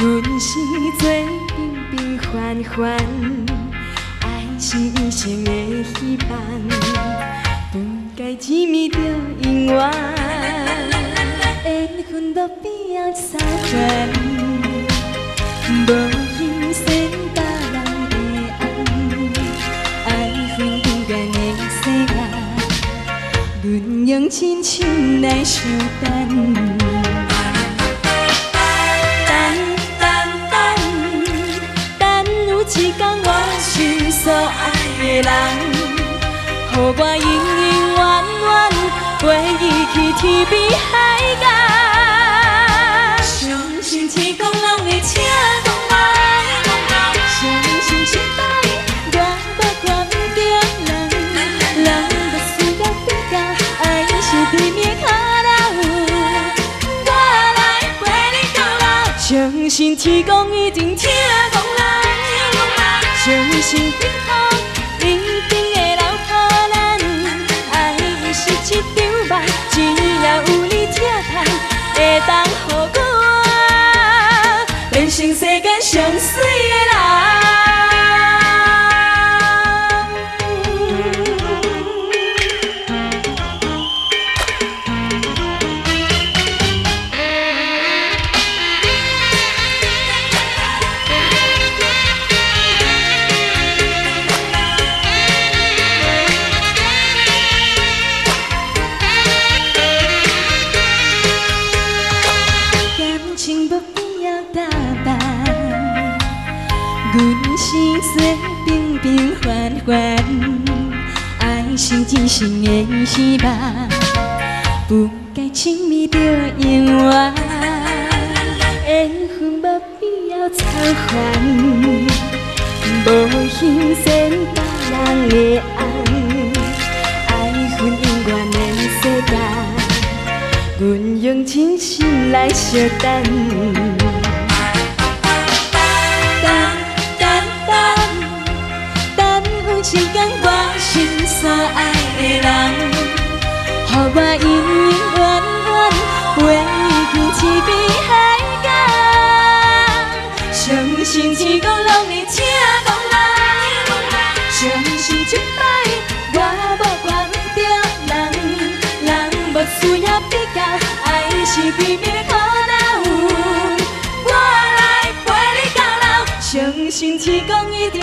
阮是做平平凡凡，爱是一生的希望，不该执迷着姻缘，缘分落边仔三圈，无形仙甲人的红，爱恨有缘的世界，阮用真心来相等。 一天，我心所爱的人，予我永永远远陪伊去天边海角。相信天公人会请讲来，相信一摆我无看不着人，人不需要比较，爱是对面靠老，我来陪你到老。相信天公一定听讲来。 相信幸福一定会留予咱，爱是一场梦，只要有你疼痛，会当予我变成世间上水的人。 阮是做平平凡凡，爱是一生的希望，不该轻迷着姻缘，缘分无必要操烦，无形仙甲人的红，爱恨有缘的世界，阮用真心来相等。 时间，我心所爱的人，予我永永远远陪伊去天边海角。相信天公拢会请讲来，相信一摆我无看不着人，人无需要比较，爱是对面靠老，我来陪你到老。相信天公一定。